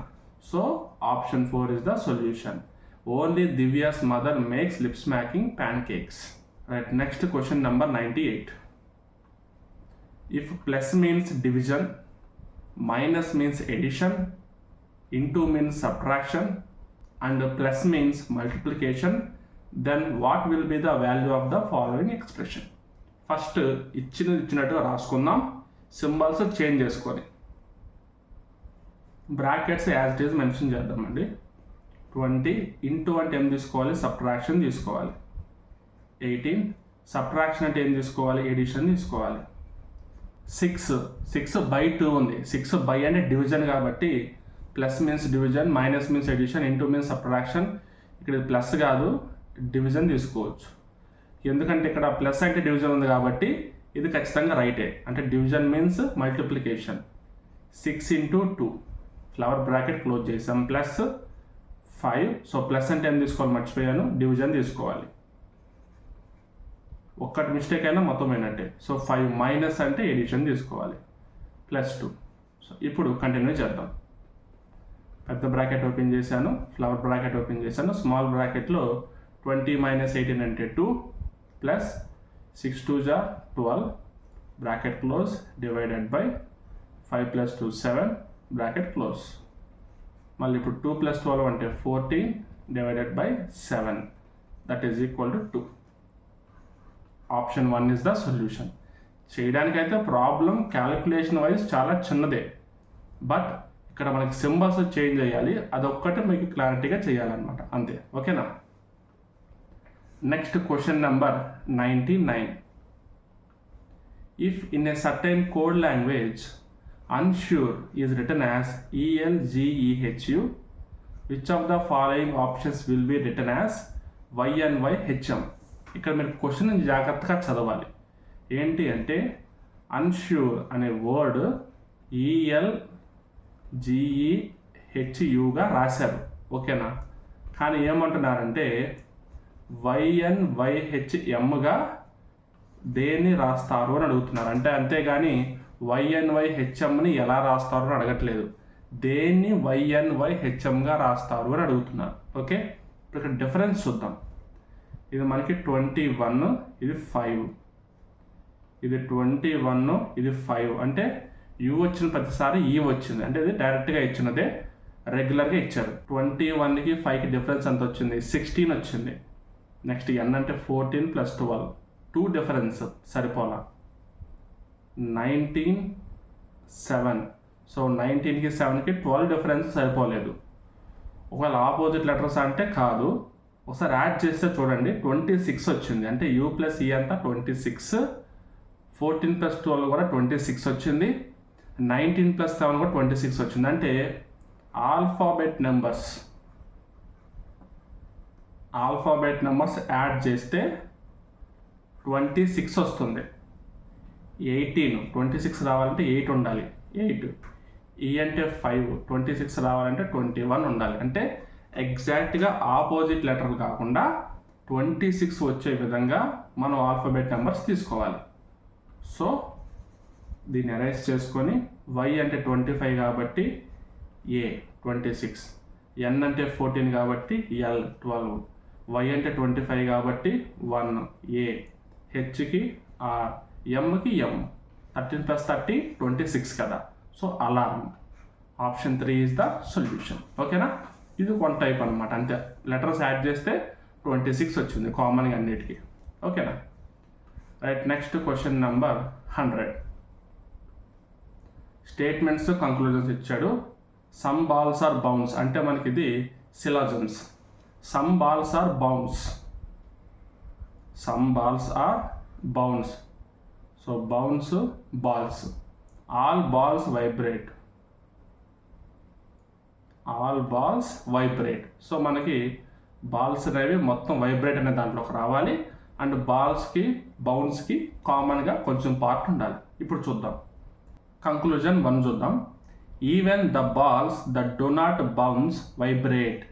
So option 4 is the solution. Only Divya's mother makes lip smacking pan cakes. Right, next question number 98. If plus means division, minus means addition, into means subtraction and plus means multiplication, then what will be the value of the following expression. First ఇచ్చినట్టుగా రాసుకుందాం, సింబల్స్ చేంజ్ చేసుకొని. Brackets as it is mention చేద్దామండి. 20 ఇంటూ అంటే ఏం తీసుకోవాలి? సబ్ట్రాక్షన్ తీసుకోవాలి. 18 సబ్ట్రాక్షన్ అంటే ఏం తీసుకోవాలి? ఎడిషన్ తీసుకోవాలి. 6 బై 2 ఉంది. 6 బై అంటే డివిజన్ కాబట్టి plus means division, minus means addition, into means subtraction. ఇక్కడ ప్లస్ కాదు డివిజన్ తీసుకోవచ్చు, ఎందుకంటే ఇక్కడ ప్లస్ అంటే డివిజన్ ఉంది కాబట్టి ఇది ఖచ్చితంగా రైటే. అంటే division means multiplication. 6 into 2 flower bracket close చేసాం, ప్లస్ 5. సో ప్లస్ అంటే ఏం తీసుకోవాలి? మర్చిపోయాను, డివిజన్ తీసుకోవాలి. ఒక్కటి మిస్టేక్ అయినా మొత్తం అయినట్టే. సో 5 మైనస్ అంటే ఎడిషన్ తీసుకోవాలి, ప్లస్ 2. సో ఇప్పుడు కంటిన్యూ చేద్దాం. పెద్ద బ్రాకెట్ ఓపెన్ చేశాను, ఫ్లవర్ బ్రాకెట్ ఓపెన్ చేశాను, స్మాల్ బ్రాకెట్లో 20 మైనస్ 18 అంటే 2, ప్లస్ 6 2 జా 12, bracket close, divided by 5 plus 2 7, bracket close. మళ్ళీ ఇప్పుడు 2 ప్లస్ 12 అంటే 14, divided by 7, that is equal to 2. Option 1 is the solution. చేయడానికైతే ప్రాబ్లం క్యాలిక్యులేషన్ వైజ్ చాలా చిన్నదే, బట్ ఇక్కడ మనకి సింబల్స్ చేంజ్ చేయాలి, అదొక్కటే మీకు క్లారిటీగా చేయాలన్నమాట, అంతే, ఓకేనా. Next question number 99. If in a certain code language unsure is written as ELGEHU, which of the following options will be written as YNYHM? ఇక్కడ మీరు క్వశ్చన్ జాగ్రత్తగా చదవాలి. ఏంటి అంటే అన్ష్యూర్ అనే వర్డ్ ELGEHUగా రాశారు, ఓకేనా. కానీ ఏమంటున్నారంటే YNYHMగా దేన్ని రాస్తారు అని అడుగుతున్నారు. అంటే అంతేగాని YNYHMని ఎలా రాస్తారు అని అడగట్లేదు, దేన్ని YNYHMగా రాస్తారు అని అడుగుతున్నారు, ఓకే. ఇప్పుడు ఇక్కడ డిఫరెన్స్ చూద్దాం. ఇది మనకి 21, ఇది 5, ఇది 21, ఇది 5. అంటే U వచ్చిన ప్రతిసారి E వచ్చింది, అంటే ఇది డైరెక్ట్గా ఇచ్చినదే, రెగ్యులర్గా ఇచ్చారు. 21కి 5కి డిఫరెన్స్ ఎంత వచ్చింది? 16 వచ్చింది. నెక్స్ట్ N అంటే 14 ప్లస్ 12, 2 డిఫరెన్స్ సరిపోలా. 19 7, సో 19కి 7కి 12 డిఫరెన్స్ సరిపోలేదు. ఒకవేళ ఆపోజిట్ లెటర్స్ అంటే కాదు. ఒకసారి యాడ్ చేస్తే చూడండి 26 వచ్చింది. అంటే U ప్లస్ E అంతా 26, 14 ప్లస్ 12 కూడా 26 వచ్చింది, 19 ప్లస్ 7 కూడా 26 వచ్చింది. అంటే ఆల్ఫాబెట్ నెంబర్స్ యాడ్ చేస్తే 26 వస్తుంది. 26 రావాలంటే 8 ఉండాలి, 8. E అంటే 5, 26 రావాలంటే 21 ఉండాలి. అంటే ఎగ్జాక్ట్గా ఆపోజిట్ లెటర్ కాకుండా 26 వచ్చే విధంగా మనం ఆల్ఫాబెట్ నెంబర్స్ తీసుకోవాలి. సో దీన్ని అరేంజ్ చేసుకొని Y అంటే 25 కాబట్టి A 26, N అంటే 14 కాబట్టి L 12, Y అంటే 25 కాబట్టి 1 A, Hకి R, Mకి M. 13 ప్లస్ 30 26 కదా. So alarm. Option 3 is the solution. ఓకేనా? ఇది వన్ టైప్ అనమాట. అంతే, లెటర్స్ యాడ్ చేస్తే 26 వచ్చింది కామన్గా అన్నిటికీ. ఓకేనా? Right, next question number 100. Statements, conclusions ఇచ్చాడు. సమ్ బాల్స్ ఆర్ బౌన్స్ అంటే మనకి ఇది syllogisms. Some balls are bounce, some balls are bounce. So bounce, balls. All balls vibrate, all balls vibrate. So మనకి బాల్స్ అనేవి మొత్తం వైబ్రేట్ అనే దాంట్లోకి రావాలి. అండ్ బాల్స్కి, బౌన్స్కి కామన్గా కొంచెం పార్ట్ ఉండాలి. ఇప్పుడు చూద్దాం. కంక్లూజన్ 1 చూద్దాం. Even the balls that do not bounce vibrate.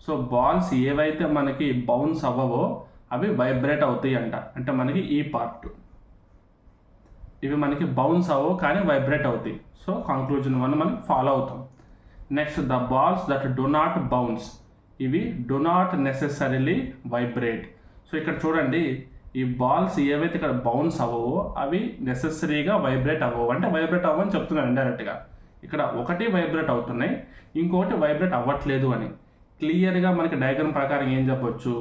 So balls ఏవైతే మనకి బౌన్స్ అవ్వవో అవి వైబ్రేట్ అవుతాయి అంట. అంటే మనకి ఈ పార్ట్, ఇవి మనకి బౌన్స్ అవ్వవు కానీ వైబ్రేట్ అవుతాయి. సో కంక్లూజన్ 1 మనం ఫాలో అవుతాం. Next, the balls that do not bounce, ఇవి do not necessarily vibrate. So ఇక్కడ చూడండి, ఈ బాల్స్ ఏవైతే ఇక్కడ బౌన్స్ అవ్వవో అవి నెసెసరీగా వైబ్రేట్ అవ్వవు. అంటే వైబ్రేట్ అవ్వని చెప్తున్నాను ఇండైరెక్ట్గా. ఇక్కడ ఒకటి వైబ్రేట్ అవుతున్నాయి, ఇంకొకటి వైబ్రేట్ అవ్వట్లేదు అని. క్లియర్గా మనకి డయాగ్రామ్ ప్రకారం ఏం చెప్పొచ్చు?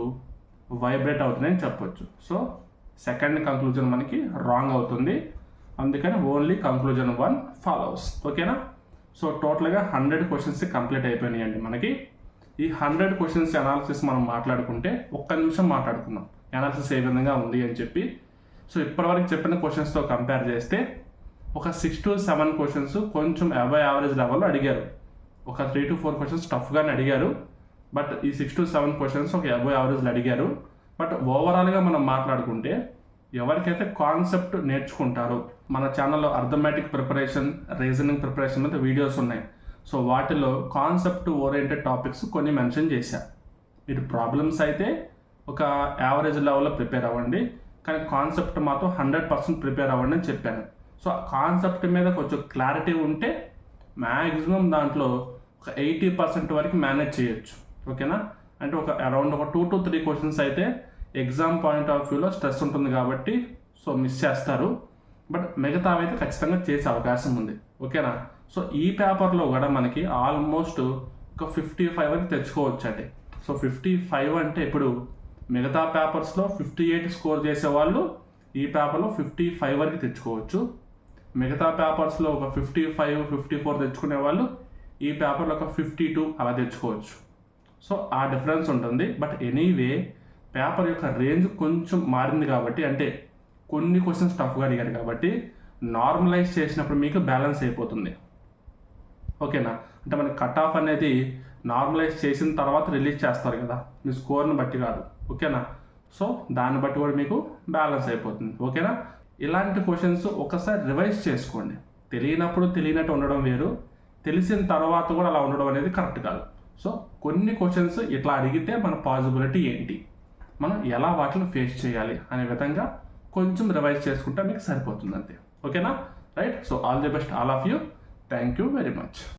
వైబ్రేట్ అవుతున్నాయని చెప్పొచ్చు. సో సెకండ్ కంక్లూజన్ మనకి రాంగ్ అవుతుంది. అందుకని ఓన్లీ కంక్లూజన్ 1 ఫాలోస్. ఓకేనా? సో టోటల్గా 100 క్వశ్చన్స్ కంప్లీట్ అయిపోయినాయండి మనకి. ఈ 100 క్వశ్చన్స్ అనాలిసిస్ మనం మాట్లాడుకుంటే ఒక్క నిమిషం మాట్లాడుకుందాం అనాలిసిస్ ఏ విధంగా ఉంది అని చెప్పి. సో ఇప్పటివరకు చెప్పిన క్వశ్చన్స్తో కంపేర్ చేస్తే ఒక 6 to 7 క్వశ్చన్స్ కొంచెం అబవ్ యావరేజ్ లెవెల్లో అడిగారు. ఒక 3 to 4 క్వశ్చన్స్ టఫ్గానే అడిగారు. బట్ ఈ 6 to 7 క్వశ్చన్స్ ఒక అబవ్ యావరేజ్లో అడిగారు. బట్ ఓవరాల్గా మనం మాట్లాడుకుంటే ఎవరికైతే కాన్సెప్ట్ నేర్చుకుంటారో, మన ఛానల్లో అర్థమెటిక్ ప్రిపరేషన్, రీజనింగ్ ప్రిపరేషన్ మీద వీడియోస్ ఉన్నాయి. సో వాటిలో కాన్సెప్ట్ ఓరియంటెడ్ టాపిక్స్ కొన్ని మెన్షన్ చేశారు. మీరు ప్రాబ్లమ్స్ అయితే ఒక యావరేజ్ లెవెల్లో ప్రిపేర్ అవ్వండి, కానీ కాన్సెప్ట్ మాత్రం 100% ప్రిపేర్ అవ్వండి అని చెప్పాను. సో కాన్సెప్ట్ మీద కొంచెం క్లారిటీ ఉంటే మ్యాక్సిమం దాంట్లో ఒక 80% వరకు మేనేజ్ చేయొచ్చు. ఓకేనా? అంటే ఒక అరౌండ్ ఒక 2 to 3 క్వశ్చన్స్ అయితే ఎగ్జామ్ పాయింట్ ఆఫ్ వ్యూలో స్ట్రెస్ ఉంటుంది కాబట్టి సో మిస్ చేస్తారు. బట్ మిగతావి అయితే ఖచ్చితంగా చేసే అవకాశం ఉంది. ఓకేనా? సో ఈ పేపర్లో కూడా మనకి ఆల్మోస్ట్ ఒక 55 వరకు తెచ్చుకోవచ్చు అండి. సో 55 అంటే ఇప్పుడు మిగతా పేపర్స్లో 58 స్కోర్ చేసేవాళ్ళు ఈ పేపర్లో 55 వరకు తెచ్చుకోవచ్చు. మిగతా పేపర్స్లో ఒక 55, 54 తెచ్చుకునే వాళ్ళు ఈ పేపర్లో ఒక 52 అలా తెచ్చుకోవచ్చు. సో ఆ డిఫరెన్స్ ఉంటుంది. బట్ ఎనీవే పేపర్ యొక్క రేంజ్ కొంచెం మారింది కాబట్టి, అంటే కొన్ని క్వశ్చన్స్ టఫ్గా అడిగారు కాబట్టి నార్మలైజ్ చేసినప్పుడు మీకు బ్యాలెన్స్ అయిపోతుంది. ఓకేనా? అంటే మనకి కట్ ఆఫ్ అనేది నార్మలైజ్ చేసిన తర్వాత రిలీజ్ చేస్తారు కదా, మీ స్కోర్ని బట్టి కాదు. ఓకేనా? సో దాన్ని బట్టి కూడా మీకు బ్యాలెన్స్ అయిపోతుంది. ఓకేనా? ఇలాంటి క్వశ్చన్స్ ఒకసారి రివైజ్ చేసుకోండి. తెలియనప్పుడు తెలియనట్టు ఉండడం వేరు, తెలిసిన తర్వాత కూడా అలా ఉండడం అనేది కరెక్ట్ కాదు. సో కొన్ని క్వశ్చన్స్ ఇట్లా అడిగితే మన పాసిబిలిటీ ఏంటి, మనం ఎలా వాటిని ఫేస్ చేయాలి అనే విధంగా కొంచెం రివైజ్ చేసుకుంటే మీకు సరిపోతుంది అంతే. ఓకేనా? Right. So all the best all of you. Thank you very much.